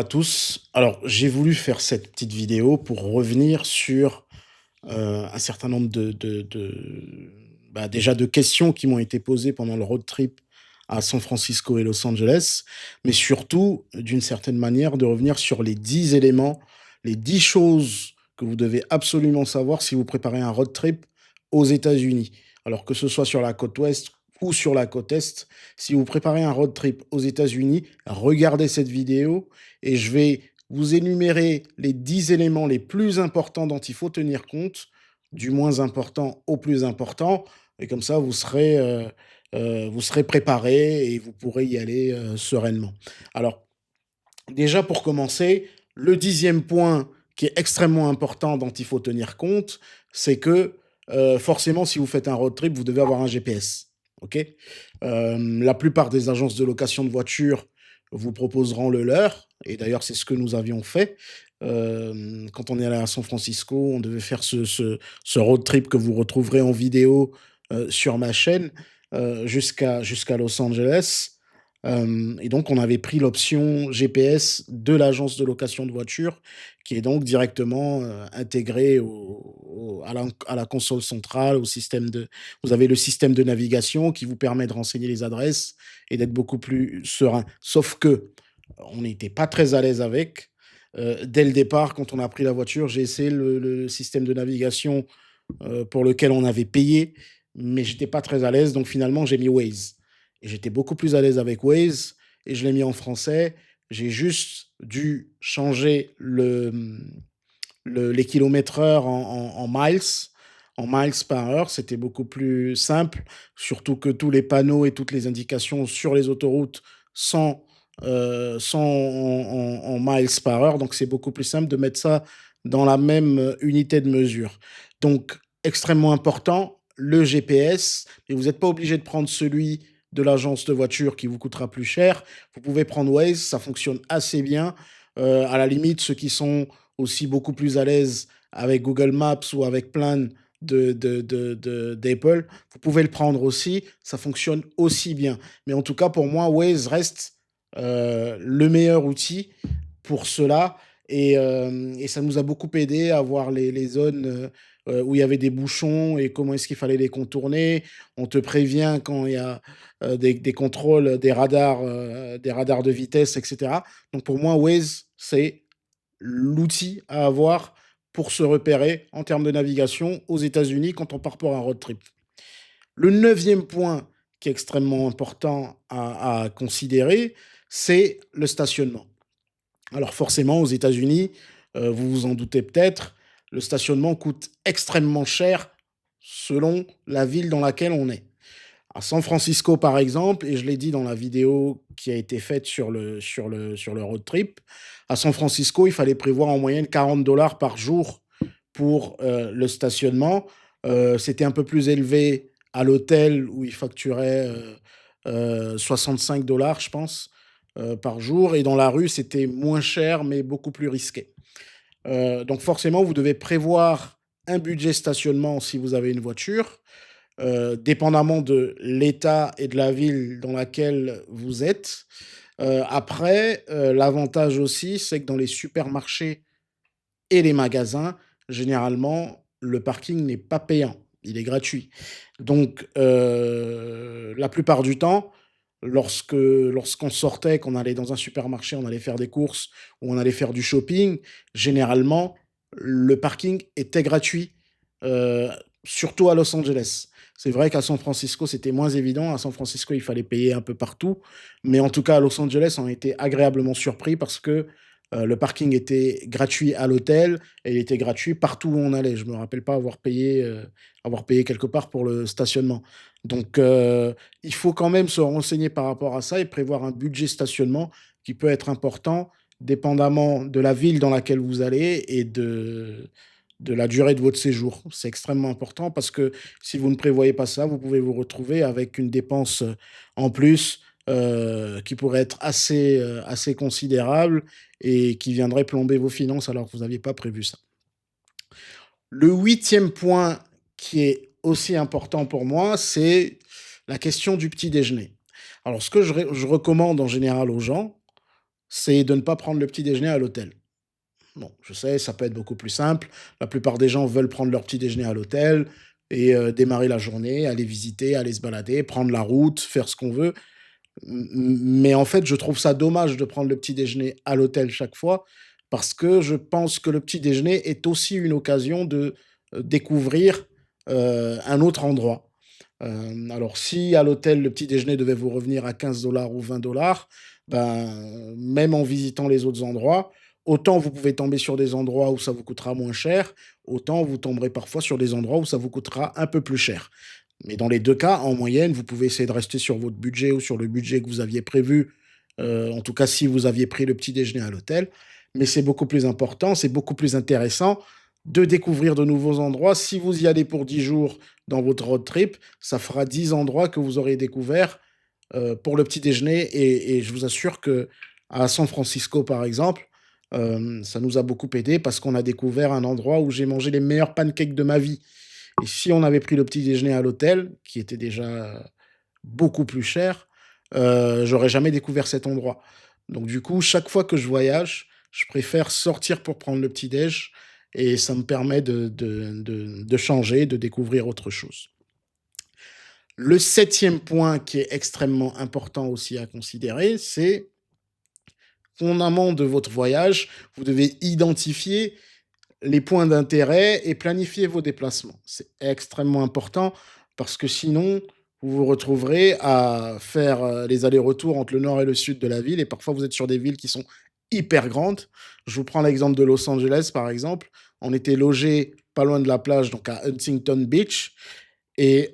tous. Alors, j'ai voulu faire cette petite vidéo pour revenir sur un certain nombre déjà de questions qui m'ont été posées pendant le road trip à San Francisco et Los Angeles, mais surtout, d'une certaine manière, de revenir sur les 10 éléments, les 10 choses que vous devez absolument savoir si vous préparez un road trip aux États-Unis. Alors que ce soit sur la côte ouest ou sur la côte est, si vous préparez un road trip aux États-Unis, regardez cette vidéo et je vais vous énumérer les 10 éléments les plus importants dont il faut tenir compte, du moins important au plus important, et comme ça, vous serez préparé et vous pourrez y aller sereinement. Alors, déjà pour commencer, le 10e point qui est extrêmement important dont il faut tenir compte, c'est que forcément, si vous faites un road trip, vous devez avoir un GPS. Ok. La plupart des agences de location de voitures vous proposeront le leur, et d'ailleurs, c'est ce que nous avions fait. Quand on est allé à San Francisco, on devait faire ce road trip que vous retrouverez en vidéo sur ma chaîne jusqu'à Los Angeles. Et donc, on avait pris l'option GPS de l'agence de location de voitures, qui est donc directement intégrée à la console centrale, au système de... Vous avez le système de navigation qui vous permet de renseigner les adresses et d'être beaucoup plus serein. Sauf que on n'était pas très à l'aise avec. Dès le départ, quand on a pris la voiture, j'ai essayé le système de navigation pour lequel on avait payé, mais j'étais pas très à l'aise. Donc finalement, j'ai mis Waze. Et j'étais beaucoup plus à l'aise avec Waze et je l'ai mis en français. J'ai juste dû changer les kilomètres heure en miles par heure. C'était beaucoup plus simple, surtout que tous les panneaux et toutes les indications sur les autoroutes sont en miles par heure. Donc, c'est beaucoup plus simple de mettre ça dans la même unité de mesure. Donc, extrêmement important, le GPS, mais vous n'êtes pas obligé de prendre celui de l'agence de voiture qui vous coûtera plus cher. Vous pouvez prendre Waze, ça fonctionne assez bien. À la limite, ceux qui sont aussi beaucoup plus à l'aise avec Google Maps ou avec plein d'Apple, vous pouvez le prendre aussi, ça fonctionne aussi bien. Mais en tout cas, pour moi, Waze reste le meilleur outil pour cela. Et ça nous a beaucoup aidé à voir les zones où il y avait des bouchons et comment est-ce qu'il fallait les contourner. On te prévient quand il y a des contrôles, des radars de vitesse, etc. Donc pour moi, Waze, c'est l'outil à avoir pour se repérer en termes de navigation aux États-Unis quand on part pour un road trip. Le 9e point qui est extrêmement important à considérer, c'est le stationnement. Alors forcément, aux États-Unis, vous vous en doutez peut-être, le stationnement coûte extrêmement cher selon la ville dans laquelle on est. À San Francisco, par exemple, et je l'ai dit dans la vidéo qui a été faite sur le road trip, à San Francisco, il fallait prévoir en moyenne 40 dollars par jour pour le stationnement. C'était un peu plus élevé à l'hôtel où il facturait 65 dollars, je pense, par jour. Et dans la rue, c'était moins cher, mais beaucoup plus risqué. Donc forcément, vous devez prévoir un budget stationnement si vous avez une voiture, dépendamment de l'état et de la ville dans laquelle vous êtes. Après, l'avantage aussi, c'est que dans les supermarchés et les magasins, généralement, le parking n'est pas payant, il est gratuit. Donc, la plupart du temps, lorsqu'on sortait, qu'on allait dans un supermarché, on allait faire des courses ou on allait faire du shopping, généralement, le parking était gratuit, euh, surtout à Los Angeles. C'est vrai qu'à San Francisco, c'était moins évident. À San Francisco, il fallait payer un peu partout. Mais en tout cas, à Los Angeles, on a été agréablement surpris parce que le parking était gratuit à l'hôtel et il était gratuit partout où on allait. Je ne me rappelle pas avoir payé quelque part pour le stationnement. Donc, il faut quand même se renseigner par rapport à ça et prévoir un budget stationnement qui peut être important dépendamment de la ville dans laquelle vous allez et de la durée de votre séjour. C'est extrêmement important parce que si vous ne prévoyez pas ça, vous pouvez vous retrouver avec une dépense en plus qui pourrait être assez considérable et qui viendrait plomber vos finances alors que vous n'aviez pas prévu ça. Le 8e point qui est aussi important pour moi, c'est la question du petit déjeuner. Alors, ce que je recommande en général aux gens, c'est de ne pas prendre le petit déjeuner à l'hôtel. Bon, je sais, ça peut être beaucoup plus simple. La plupart des gens veulent prendre leur petit déjeuner à l'hôtel et démarrer la journée, aller visiter, aller se balader, prendre la route, faire ce qu'on veut. Mais en fait, je trouve ça dommage de prendre le petit déjeuner à l'hôtel chaque fois parce que je pense que le petit déjeuner est aussi une occasion de, découvrir, un autre endroit. Alors si à l'hôtel, le petit déjeuner devait vous revenir à 15 $ ou 20 $, ben, même en visitant les autres endroits, autant vous pouvez tomber sur des endroits où ça vous coûtera moins cher, autant vous tomberez parfois sur des endroits où ça vous coûtera un peu plus cher. Mais dans les 2 cas, en moyenne, vous pouvez essayer de rester sur votre budget ou sur le budget que vous aviez prévu, en tout cas si vous aviez pris le petit déjeuner à l'hôtel. Mais c'est beaucoup plus important, c'est beaucoup plus intéressant de découvrir de nouveaux endroits. Si vous y allez pour 10 jours dans votre road trip, ça fera 10 endroits que vous aurez découverts, pour le petit déjeuner et je vous assure que à San Francisco, par exemple, ça nous a beaucoup aidé parce qu'on a découvert un endroit où j'ai mangé les meilleurs pancakes de ma vie. Et si on avait pris le petit déjeuner à l'hôtel, qui était déjà beaucoup plus cher, j'aurais jamais découvert cet endroit. Donc du coup, chaque fois que je voyage, je préfère sortir pour prendre le petit déj et ça me permet de changer, de découvrir autre chose. Le septième point qui est extrêmement important aussi à considérer, c'est qu'en amont de votre voyage, vous devez identifier les points d'intérêt et planifier vos déplacements. C'est extrêmement important parce que sinon, vous vous retrouverez à faire, les allers-retours entre le nord et le sud de la ville et parfois vous êtes sur des villes qui sont hyper grandes. Je vous prends l'exemple de Los Angeles, par exemple. On était logés pas loin de la plage, donc à Huntington Beach et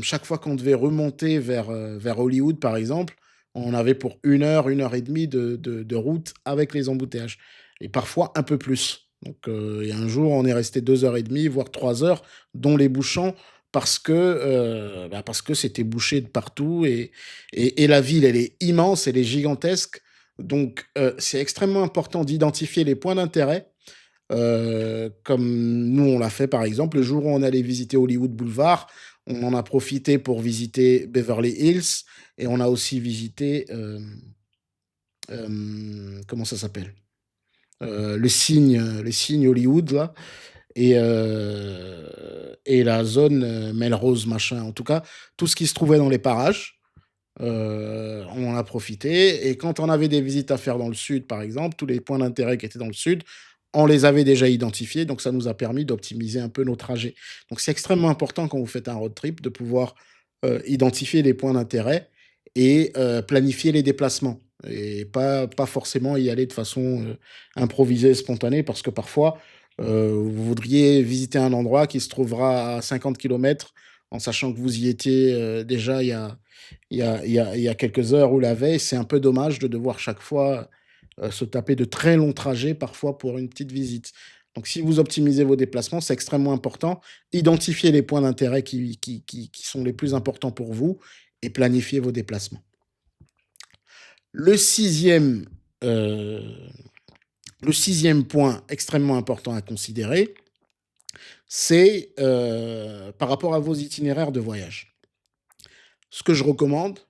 chaque fois qu'on devait remonter vers Hollywood, par exemple, on avait pour 1 heure et demie de route avec les embouteillages et parfois un peu plus. Donc et un jour, on est resté 2 heures et demie, voire 3 heures, dont les bouchons parce que c'était bouché de partout et la ville, elle est immense, elle est gigantesque. Donc c'est extrêmement important d'identifier les points d'intérêt comme nous, on l'a fait, par exemple, le jour où on allait visiter Hollywood Boulevard, on en a profité pour visiter Beverly Hills et on a aussi visité, comment ça s'appelle? Le signe Hollywood là et la zone, Melrose machin. En tout cas, tout ce qui se trouvait dans les parages, on en a profité et quand on avait des visites à faire dans le sud, par exemple, tous les points d'intérêt qui étaient dans le sud, on les avait déjà identifiés, donc ça nous a permis d'optimiser un peu nos trajets. Donc c'est extrêmement important quand vous faites un road trip de pouvoir, identifier les points d'intérêt et planifier les déplacements et pas forcément y aller de façon, improvisée, spontanée parce que parfois, vous voudriez visiter un endroit qui se trouvera à 50 kilomètres en sachant que vous y étiez, déjà il y a quelques heures ou la veille. C'est un peu dommage de devoir chaque fois, se taper de très longs trajets, parfois pour une petite visite. Donc si vous optimisez vos déplacements, c'est extrêmement important. Identifiez les points d'intérêt qui sont les plus importants pour vous et planifiez vos déplacements. Le sixième, e le 6 point extrêmement important à considérer, c'est, par rapport à vos itinéraires de voyage. Ce que je recommande,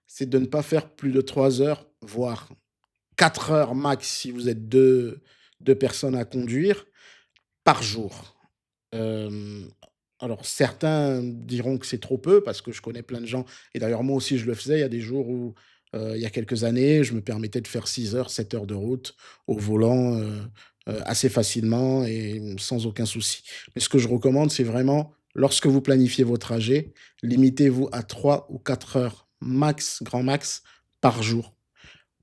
c'est de ne pas faire plus de 3 heures, voire 4 heures max si vous êtes deux personnes à conduire par jour. Hem, alors certains diront que c'est trop peu parce que je connais plein de gens et d'ailleurs moi aussi je le faisais. Il y a des jours où, il y a quelques années, je me permettais de faire 6 heures, 7 heures de route au volant, assez facilement et sans aucun souci. Mais ce que je recommande, c'est vraiment lorsque vous planifiez vos trajets, limitez-vous à 3 ou 4 heures max, grand max, par jour.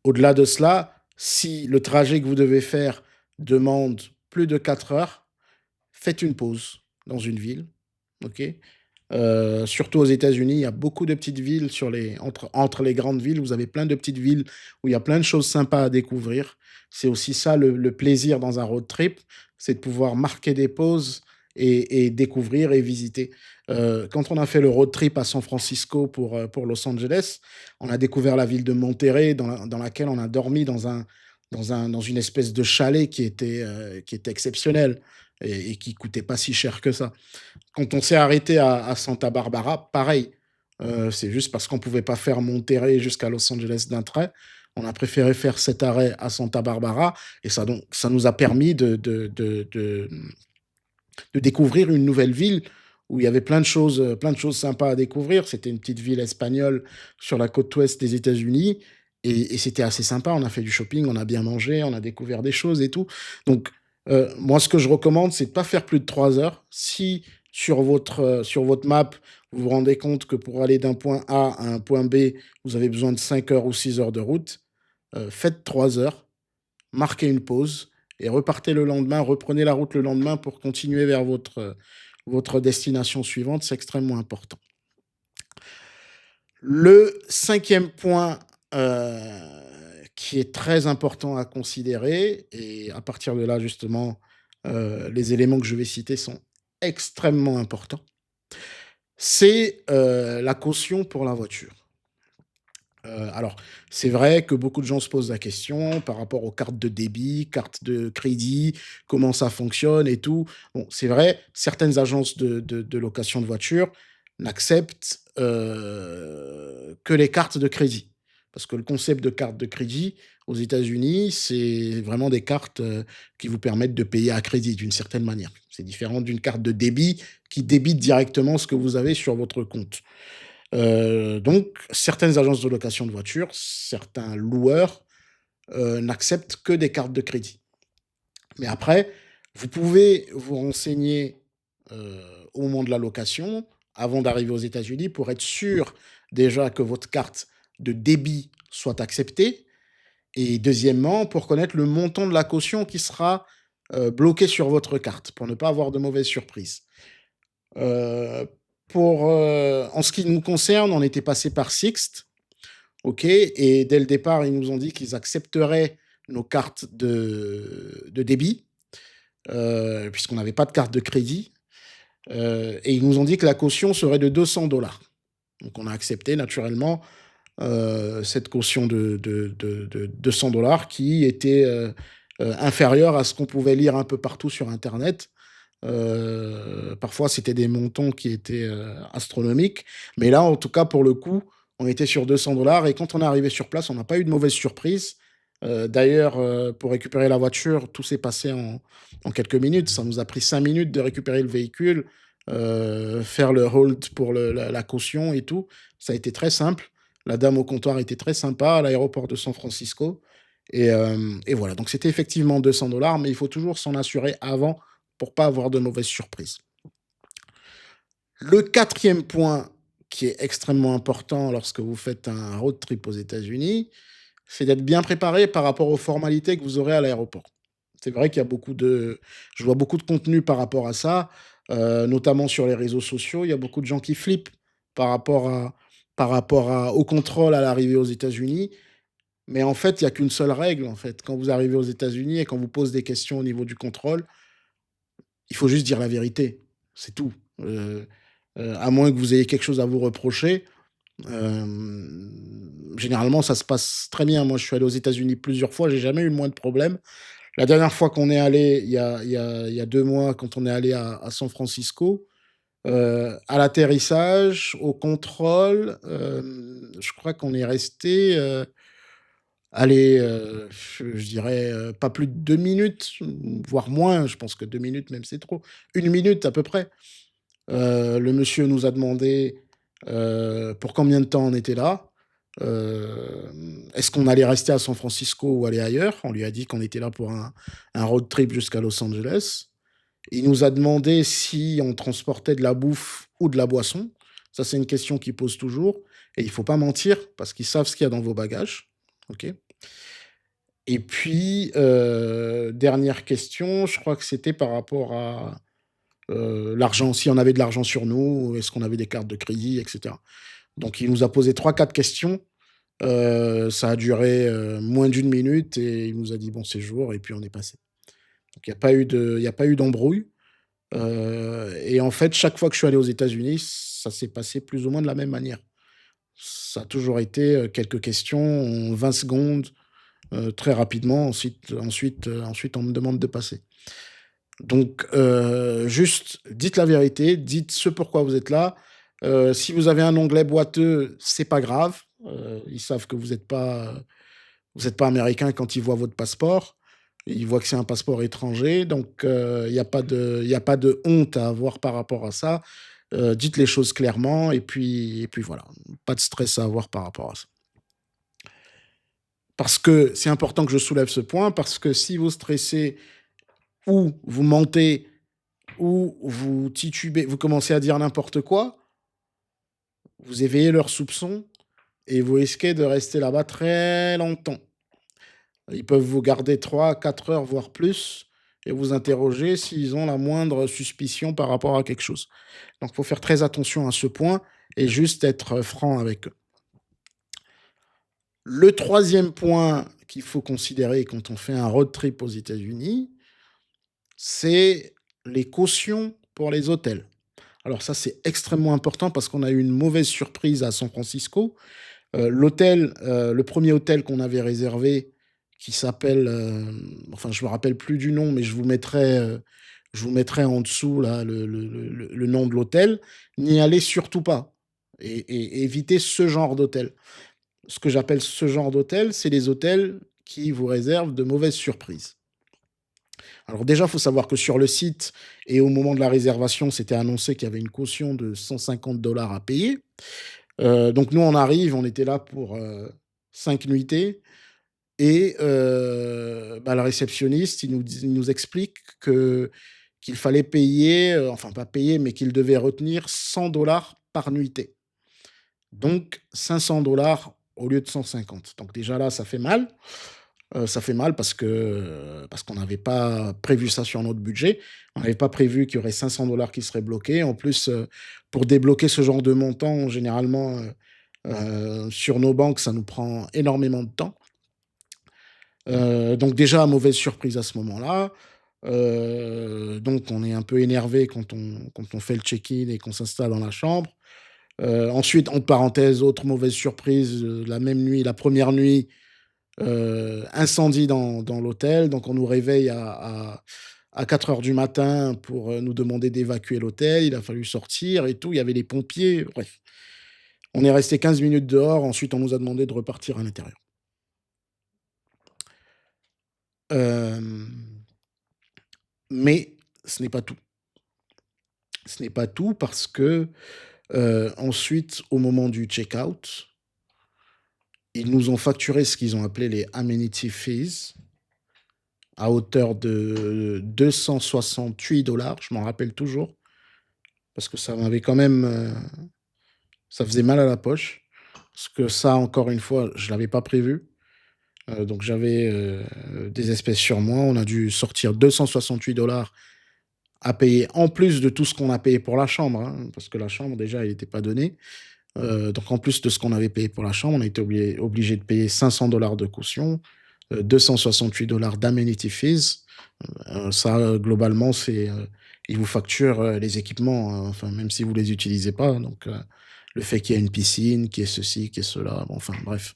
Au-delà de cela, si le trajet que vous devez faire demande plus de 4 heures, faites une pause dans une ville, OK? Surtout aux États-Unis, il y a beaucoup de petites villes entre les grandes villes, vous avez plein de petites villes où il y a plein de choses sympas à découvrir. C'est aussi ça le plaisir dans un road trip, c'est de pouvoir marquer des pauses et découvrir et visiter. Quand on a fait le road trip à San Francisco pour Los Angeles, on a découvert la ville de Monterrey dans laquelle on a dormi dans une espèce de chalet qui était exceptionnel et qui coûtait pas si cher que ça. Quand on s'est arrêté à Santa Barbara, pareil, c'est juste parce qu'on pouvait pas faire Monterrey jusqu'à Los Angeles d'un trait. On a préféré faire cet arrêt à Santa Barbara et ça nous a permis de découvrir une nouvelle ville où il y avait plein de choses sympas à découvrir. C'était une petite ville espagnole sur la côte ouest des États-Unis et c'était assez sympa. On a fait du shopping, on a bien mangé, on a découvert des choses et tout. Donc, moi, ce que je recommande, c'est de pas faire plus de 3 heures. Si sur votre map, vous vous rendez compte que pour aller d'un point A à un point B, vous avez besoin de 5 heures ou 6 heures de route, faites 3 heures, marquez une pause et repartez le lendemain, reprenez la route le lendemain pour continuer vers votre destination suivante, c'est extrêmement important. Le cinquième point, qui est très important à considérer et à partir de là justement, les éléments que je vais citer sont extrêmement importants, c'est, la caution pour la voiture. Alors, c'est vrai que beaucoup de gens se posent la question par rapport aux cartes de débit, cartes de crédit, comment ça fonctionne et tout. Bon, c'est vrai, certaines agences de location de voitures n'acceptent, que les cartes de crédit. Parce que le concept de carte de crédit aux États-Unis, c'est vraiment des cartes, qui vous permettent de payer à crédit d'une certaine manière. C'est différent d'une carte de débit qui débite directement ce que vous avez sur votre compte. Donc certaines agences de location de voitures, certains loueurs, n'acceptent que des cartes de crédit. Mais après, vous pouvez vous renseigner, heu, au moment de la location, avant d'arriver aux États-Unis, pour être sûr déjà que votre carte de débit soit acceptée et deuxièmement, pour connaître le montant de la caution qui sera, bloqué sur votre carte, pour ne pas avoir de mauvaises surprises. Heu, en ce qui nous concerne, on était passé par Sixt, OK et dès le départ, ils nous ont dit qu'ils accepteraient nos cartes de débit, puisqu'on n'avait pas de carte de crédit, et ils nous ont dit que la caution serait de 200 dollars. Donc on a accepté naturellement, cette caution de 200 dollars qui était, inférieure à ce qu'on pouvait lire un peu partout sur internet. Parfois, c'était des montants qui étaient, astronomiques. Mais là, en tout cas, pour le coup, on était sur 200 dollars et quand on est arrivé sur place, on n'a pas eu de mauvaise surprise. D'ailleurs, pour récupérer la voiture, tout s'est passé en quelques minutes. Ça nous a pris 5 minutes de récupérer le véhicule, faire le hold pour la caution et tout. Ça a été très simple. La dame au comptoir était très sympa à l'aéroport de San Francisco et voilà. Donc c'était effectivement 200 dollars, mais il faut toujours s'en assurer avant pour pas avoir de mauvaises surprises. Le quatrième point qui est extrêmement important lorsque vous faites un road trip aux États-Unis, c'est d'être bien préparé par rapport aux formalités que vous aurez à l'aéroport. C'est vrai qu'il y a beaucoup de je vois beaucoup de contenu par rapport à ça, notamment sur les réseaux sociaux. Il y a beaucoup de gens qui flippent par rapport à au contrôle à l'arrivée aux États-Unis. Mais en fait, il y a qu'une seule règle, en fait. Quand vous arrivez aux États-Unis et qu'on vous pose des questions au niveau du contrôle, il faut juste dire la vérité, c'est tout. À moins que vous ayez quelque chose à vous reprocher, généralement ça se passe très bien. Moi, je suis allé aux États-Unis plusieurs fois, j'ai jamais eu le moins de problèmes. La dernière fois qu'on est allé, il y a 2 mois, quand on est allé à San Francisco, à l'atterrissage, au contrôle, je crois qu'on est resté, allez, je dirais, pas plus de 2 minutes, voire moins, je pense que 2 minutes même c'est trop. 1 minute à peu près. Le monsieur nous a demandé, pour combien de temps on était là. Est-ce qu'on allait rester à San Francisco ou aller ailleurs? On lui a dit qu'on était là pour un road trip jusqu'à Los Angeles. Il nous a demandé si on transportait de la bouffe ou de la boisson. Ça, c'est une question qu'ils posent toujours et il faut pas mentir parce qu'ils savent ce qu'il y a dans vos bagages. OK? Et puis, dernière question, je crois que c'était par rapport à, l'argent, si on avait de l'argent sur nous, est-ce qu'on avait des cartes de crédit et cetera. Donc il nous a posé 3 4 questions, ça a duré, moins d'une minute et il nous a dit: «Bon séjour» et puis on est passé. Donc il y a pas eu d'embrouille, et en fait, chaque fois que je suis allé aux États-Unis, ça s'est passé plus ou moins de la même manière. Ça a toujours été, quelques questions en 20 secondes, très rapidement, ensuite on me demande de passer. Donc, juste dites la vérité, dites ce pourquoi vous êtes là. Si vous avez un onglet boiteux, c'est pas grave, ils savent que vous êtes pas, Vous n'êtes pas américain quand ils voient votre passeport. Ils voient que c'est un passeport étranger, donc il y a pas de honte à avoir par rapport à ça. Dites les choses clairement et puis voilà, pas de stress à avoir par rapport à ça. Parce que c'est important que je soulève ce point, parce que si vous stressez ou vous mentez ou vous titubez, vous commencez à dire n'importe quoi, vous éveillez leurs soupçons et vous risquez de rester là-bas très longtemps. Ils peuvent vous garder 3, 4 heures, voire plus, et vous interroger s'ils ont la moindre suspicion par rapport à quelque chose. Donc, il faut faire très attention à ce point et juste être franc avec eux. Le troisième point qu'il faut considérer quand on fait un road trip aux États-Unis, c'est les cautions pour les hôtels. Alors ça, c'est extrêmement important parce qu'on a eu une mauvaise surprise à San Francisco. Le premier hôtel qu'on avait réservé, qui s'appelle, enfin, je me rappelle plus du nom, mais je vous mettrai en dessous là, le nom de l'hôtel. N'y allez surtout pas et évitez ce genre d'hôtel. Ce que j'appelle ce genre d'hôtel, c'est les hôtels qui vous réservent de mauvaises surprises. Alors déjà, il faut savoir que sur le site et au moment de la réservation, c'était annoncé qu'il y avait une caution de 150 $ à payer. Donc nous, on arrive, on était là pour 5 nuitées et bah, le réceptionniste, il nous explique qu'il fallait payer, enfin pas payer, mais qu'il devait retenir 100 $ par nuitée. Donc 500 $ au lieu de 150. Donc déjà là, ça fait mal parce qu'on n'avait pas prévu ça sur notre budget. On n'avait pas prévu qu'il y aurait 500 $ qui seraient bloqués. En plus, pour débloquer ce genre de montant, généralement, sur nos banques, ça nous prend énormément de temps. Donc déjà, mauvaise surprise à ce moment-là. Donc on est un peu énervé quand on fait le check-in et qu'on s'installe dans la chambre. Ensuite, entre parenthèses, autre mauvaise surprise, la même nuit, la première nuit, incendie dans l'hôtel. Donc on nous réveille à 4 heures du matin pour, nous demander d'évacuer l'hôtel. Il a fallu sortir et tout. Il y avait les pompiers, bref. On est resté 15 minutes dehors. Ensuite, on nous a demandé de repartir à l'intérieur. Hem, mais ce n'est pas tout. Ce n'est pas tout parce que, ensuite, au moment du check-out, ils nous ont facturé ce qu'ils ont appelé les amenity fees à hauteur de 268 $. Je m'en rappelle toujours parce que ça m'avait quand même, ça faisait mal à la poche. Parce que ça, encore une fois, je l'avais pas prévu. Donc j'avais, des espèces sur moi. On a dû sortir 268 $ à payer en plus de tout ce qu'on a payé pour la chambre, hein, parce que la chambre déjà elle était pas donnée. Donc en plus de ce qu'on avait payé pour la chambre, on a été obligé de payer 500 $ de caution, 268 $ d'amenity fees. Ça, globalement, ils vous facturent, les équipements, enfin même si vous les utilisez pas, donc le fait qu'il y ait une piscine, qu'il y ait ceci, qu'il y ait cela, bon enfin bref.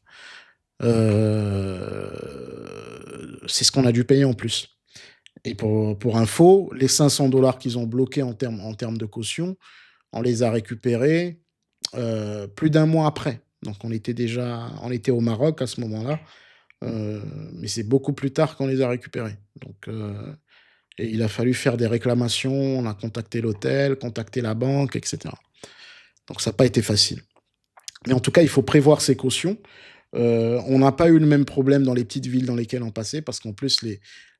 C'est ce qu'on a dû payer en plus. Et pour info, les 500 $ qu'ils ont bloqués en termes de caution, on les a récupérés, plus d'un mois après. Donc on était au Maroc à ce moment-là, heu, mais c'est beaucoup plus tard qu'on les a récupérés. Donc et il a fallu faire des réclamations, on a contacté l'hôtel, contacté la banque et cetera. Donc ça n'a pas été facile. Mais en tout cas, il faut prévoir ses cautions. On n'a pas eu le même problème dans les petites villes dans lesquelles on passait parce qu'en plus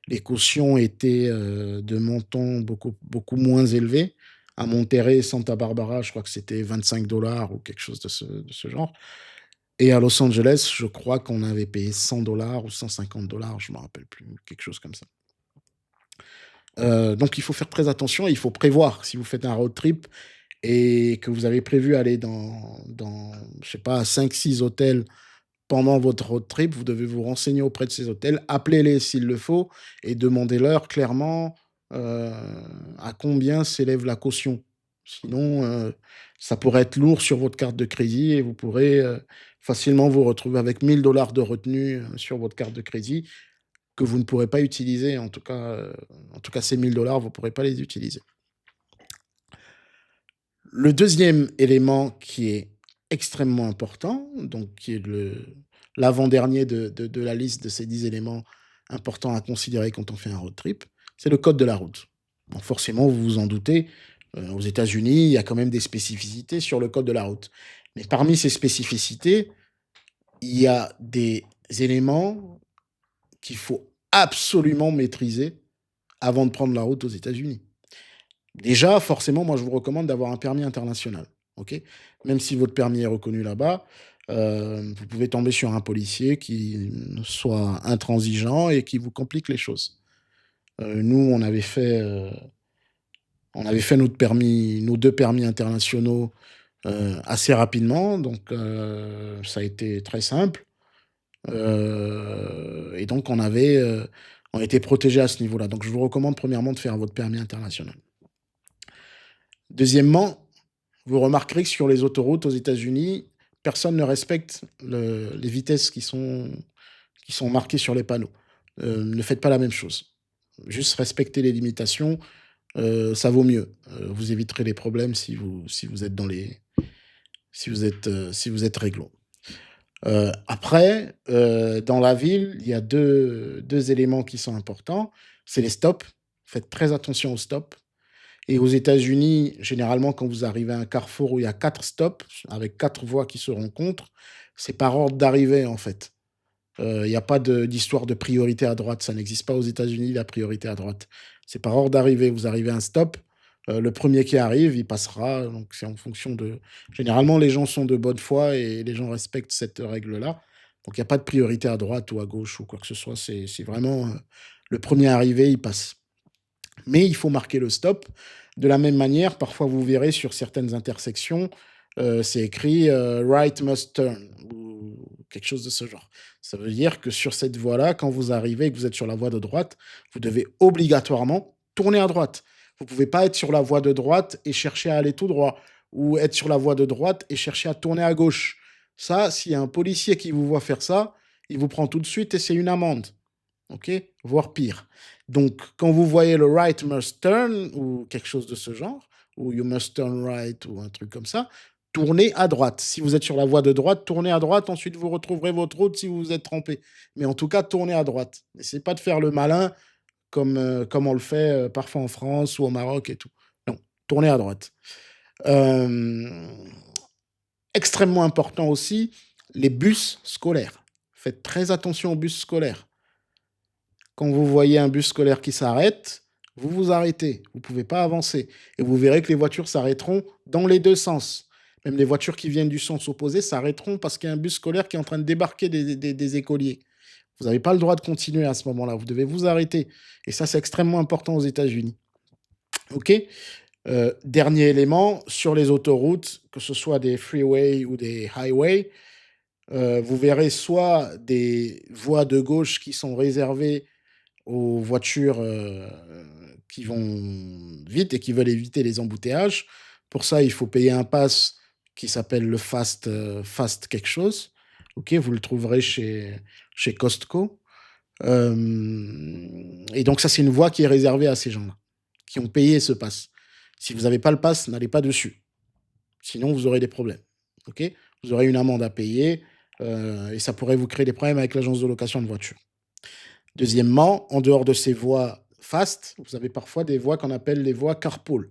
les cautions étaient, de montants beaucoup moins élevés. À Monterrey, Santa Barbara, je crois que c'était 25 $ ou quelque chose de ce genre. Et à Los Angeles, je crois qu'on avait payé 100 $ ou 150 $, je ne me rappelle plus, quelque chose comme ça. Donc il faut faire très attention et il faut prévoir. Si vous faites un road trip et que vous avez prévu aller dans je sais pas 5, 6 hôtels pendant votre road trip, vous devez vous renseigner auprès de ces hôtels, appelez-les s'il le faut et demandez-leur clairement, heu, à combien s'élève la caution. Sinon, ça pourrait être lourd sur votre carte de crédit et vous pourrez, facilement vous retrouver avec 1 000 $ de retenue, sur votre carte de crédit que vous ne pourrez pas utiliser. En tout cas ces 1 000 $ vous ne pourrez pas les utiliser. Le deuxième élément qui est extrêmement important, donc qui est l'avant-dernier de la liste de ces 10 éléments importants à considérer quand on fait un road trip, c'est le code de la route. Donc forcément, vous vous en doutez, aux États-Unis, il y a quand même des spécificités sur le code de la route. Mais parmi ces spécificités, il y a des éléments qu'il faut absolument maîtriser avant de prendre la route aux États-Unis. Déjà, forcément, moi, je vous recommande d'avoir un permis international, OK? Même si votre permis est reconnu là-bas, vous pouvez tomber sur un policier qui soit intransigeant et qui vous complique les choses. Nous, on avait fait notre permis nos 2 permis internationaux, assez rapidement, donc ça a été très simple, et donc on était protégés à ce niveau-là. Donc je vous recommande premièrement de faire votre permis international. Deuxièmement, vous remarquerez que sur les autoroutes aux États-Unis, personne ne respecte les vitesses qui sont marquées sur les panneaux. Ne faites pas la même chose. Juste respectez les limitations, ça vaut mieux. Vous éviterez les problèmes si vous êtes si vous êtes réglo. Après, dans la ville, il y a deux éléments qui sont importants. C'est les stops. Faites très attention aux stops. Et aux États-Unis, généralement, quand vous arrivez à un carrefour où il y a 4 stops, avec 4 voies qui se rencontrent, c'est par ordre d'arrivée, en fait. Il y a pas d'histoire de priorité à droite. Ça n'existe pas aux États-Unis, la priorité à droite. C'est par ordre d'arrivée. Vous arrivez à un stop, le premier qui arrive, il passera. Donc, c'est en fonction de. Généralement, les gens sont de bonne foi et les gens respectent cette règle-là. Donc, il n'y a pas de priorité à droite ou à gauche ou quoi que ce soit. C'est vraiment le premier arrivé, il passe. Mais il faut marquer le stop. De la même manière, parfois vous verrez sur certaines intersections, c'est écrit right must turn ou quelque chose de ce genre. Ça veut dire que sur cette voie-là, quand vous arrivez et que vous êtes sur la voie de droite, vous devez obligatoirement tourner à droite. Vous ne pouvez pas être sur la voie de droite et chercher à aller tout droit, ou être sur la voie de droite et chercher à tourner à gauche. Ça, s'il y a un policier qui vous voit faire ça, il vous prend tout de suite et c'est une amende. OK? Voire pire. Donc, quand vous voyez le right must turn ou quelque chose de ce genre, ou you must turn right ou un truc comme ça, tournez à droite. Si vous êtes sur la voie de droite, tournez à droite. Ensuite, vous retrouverez votre route si vous vous êtes trompé. Mais en tout cas, tournez à droite. N'essayez pas de faire le malin comme on le fait parfois en France ou au Maroc et tout. Non, tournez à droite. Euh, Extrêmement important aussi, les bus scolaires. Faites très attention aux bus scolaires. Quand vous voyez un bus scolaire qui s'arrête, vous vous arrêtez. Vous ne pouvez pas avancer. Et vous verrez que les voitures s'arrêteront dans les deux sens. Même les voitures qui viennent du sens opposé s'arrêteront parce qu'il y a un bus scolaire qui est en train de débarquer des écoliers. Vous n'avez pas le droit de continuer à ce moment-là. Vous devez vous arrêter. Et ça, c'est extrêmement important aux États-Unis. OK. Dernier élément, sur les autoroutes, que ce soit des freeways ou des highways, vous verrez soit des voies de gauche qui sont réservées aux voitures, qui vont vite et qui veulent éviter les embouteillages. Pour ça, il faut payer un pass qui s'appelle le fast quelque chose. OK, vous le trouverez chez Costco. Et donc ça, c'est une voie qui est réservée à ces gens-là, qui ont payé ce pass. Si vous n'avez pas le pass, n'allez pas dessus. Sinon, vous aurez des problèmes. OK? Vous aurez une amende à payer, et ça pourrait vous créer des problèmes avec l'agence de location de voitures. Deuxièmement, en dehors de ces voies fast, vous avez parfois des voies qu'on appelle les voies carpool.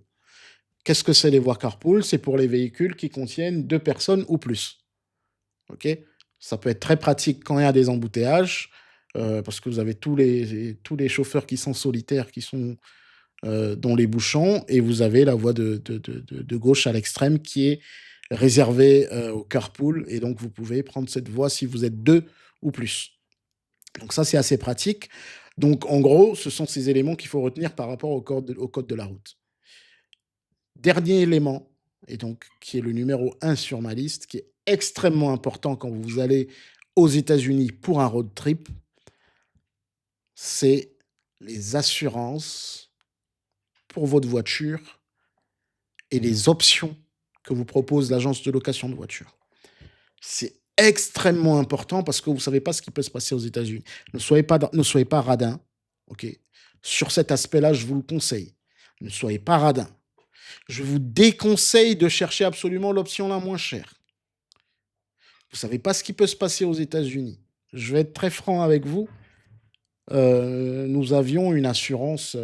Qu'est-ce que c'est les voies carpool? C'est pour les véhicules qui contiennent 2 personnes ou plus. OK? Ça peut être très pratique quand il y a des embouteillages, parce que vous avez tous les chauffeurs qui sont solitaires, qui sont, dans les bouchons et vous avez la voie de gauche à l'extrême qui est réservée, aux carpool et donc vous pouvez prendre cette voie si vous êtes 2 ou plus. Donc ça, c'est assez pratique. Donc en gros, ce sont ces éléments qu'il faut retenir par rapport au code de la route. Dernier élément, et donc qui est le numéro un sur ma liste, qui est extrêmement important quand vous allez aux États-Unis pour un road trip, c'est les assurances pour votre voiture et les options que vous propose l'agence de location de voiture. C'est extrêmement important parce que vous ne savez pas ce qui peut se passer aux États-Unis. Ne soyez pas radin, OK? Sur cet aspect-là, je vous le conseille. Ne soyez pas radin. Je vous déconseille de chercher absolument l'option la moins chère. Vous savez pas ce qui peut se passer aux États-Unis. Je vais être très franc avec vous. Nous avions une assurance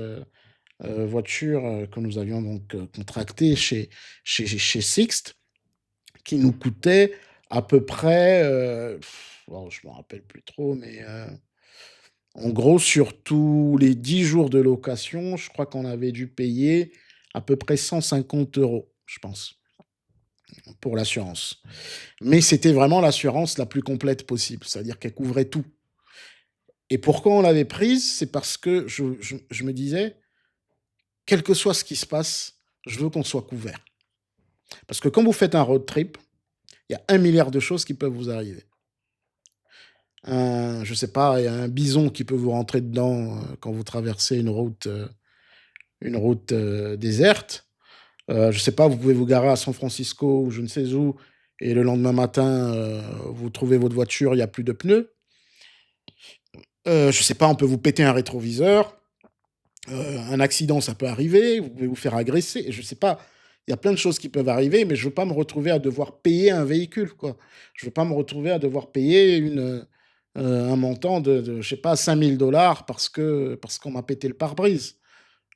voiture que nous avions donc contractée chez Sixt, qui nous coûtait à peu près, bon, je me rappelle plus trop, mais en gros, sur tous les 10 jours de location, je crois qu'on avait dû payer à peu près 150 euros, je pense, pour l'assurance. Mais c'était vraiment l'assurance la plus complète possible, c'est-à-dire qu'elle couvrait tout. Et pourquoi on l'avait prise? C'est parce que je me disais: «Quel que soit ce qui se passe, je veux qu'on soit couvert». Parce que quand vous faites un road trip, il y a 1 milliard de choses qui peuvent vous arriver. Je sais pas, il y a un bison qui peut vous rentrer dedans, quand vous traversez une route, déserte. Je sais pas, vous pouvez vous garer à San Francisco ou je ne sais où et le lendemain matin, vous trouvez votre voiture, il y a plus de pneus. Je sais pas, on peut vous péter un rétroviseur. Un accident, ça peut arriver, vous pouvez vous faire agresser, je sais pas. Il y a plein de choses qui peuvent arriver, mais je veux pas me retrouver à devoir payer un véhicule, quoi. Je veux pas me retrouver à devoir payer un montant de je sais pas 5 000 $ parce qu'on m'a pété le pare-brise.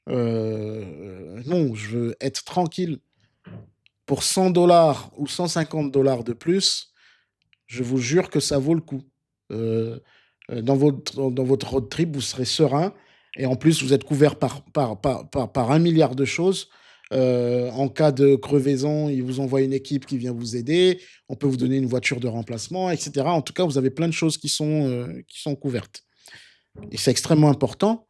Non, je veux être tranquille. Pour 100 $ ou 150 $ de plus, je vous jure que ça vaut le coup. Heu dans votre road trip, vous serez serein et en plus, vous êtes couvert par 1 milliard de choses. En cas de crevaison, ils vous envoient une équipe qui vient vous aider. On peut vous donner une voiture de remplacement et cetera. En tout cas, vous avez plein de choses qui sont couvertes et c'est extrêmement important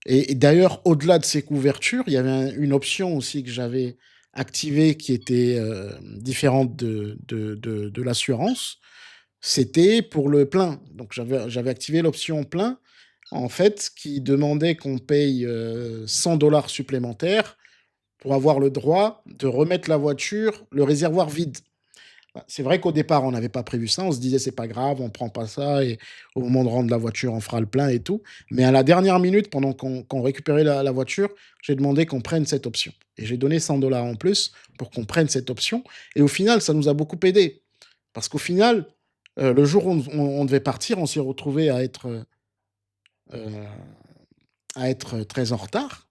et d'ailleurs, au-delà de ces couvertures, il y avait une option aussi que j'avais activée qui était, différente de l'assurance. C'était pour le plein. Donc j'avais activé l'option plein, en fait, qui demandait qu'on paye, 100 $ supplémentaires pour avoir le droit de remettre la voiture, le réservoir vide. Bah, c'est vrai qu'au départ, on n'avait pas prévu ça. On se disait: «C'est pas grave, on prend pas ça et au moment de rendre la voiture, on fera le plein et tout». Mais à la dernière minute, pendant qu'on récupérait la voiture, j'ai demandé qu'on prenne cette option et j'ai donné 100 $ en plus pour qu'on prenne cette option et au final, ça nous a beaucoup aidé. Parce qu'au final, le jour où on devait partir, on s'est retrouvé à être très en retard,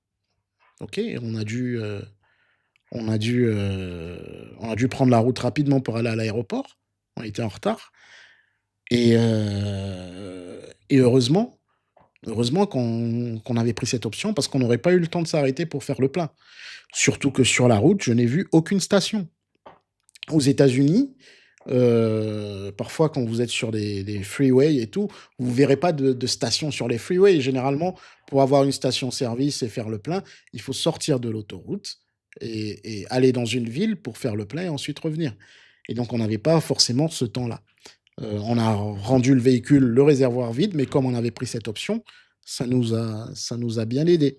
OK? Et on a dû prendre la route rapidement pour aller à l'aéroport. On était en retard et heureusement qu'on avait pris cette option parce qu'on n'aurait pas eu le temps de s'arrêter pour faire le plein. Surtout que sur la route, je n'ai vu aucune station. Aux États-Unis, parfois quand vous êtes sur des freeways et tout, vous verrez pas de station sur les freeways. Généralement, pour avoir une station-service et faire le plein, il faut sortir de l'autoroute et aller dans une ville pour faire le plein et ensuite revenir. Et donc on n'avait pas forcément ce temps-là. On a rendu le véhicule, le réservoir vide, mais comme on avait pris cette option, ça nous a bien aidé.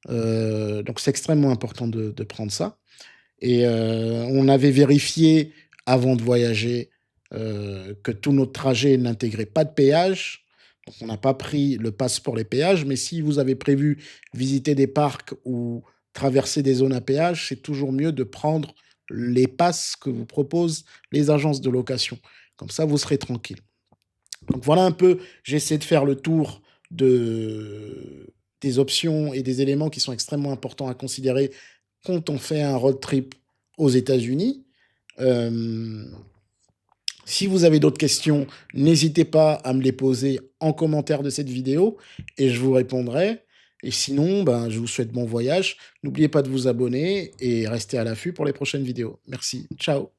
Donc c'est extrêmement important de prendre ça. Et on avait vérifié avant de voyager, que tout notre trajet n'intégrait pas de péage. Donc on n'a pas pris le pass pour les péages, mais si vous avez prévu visiter des parcs ou traverser des zones à péage, c'est toujours mieux de prendre les passes que vous proposent les agences de location. Comme ça, vous serez tranquille. Donc voilà un peu, j'ai essayé de faire le tour de des options et des éléments qui sont extrêmement importants à considérer quand on fait un road trip aux États-Unis. Hem, Si vous avez d'autres questions, n'hésitez pas à me les poser en commentaire de cette vidéo et je vous répondrai. Et sinon, ben, je vous souhaite bon voyage. N'oubliez pas de vous abonner et restez à l'affût pour les prochaines vidéos. Merci. Ciao.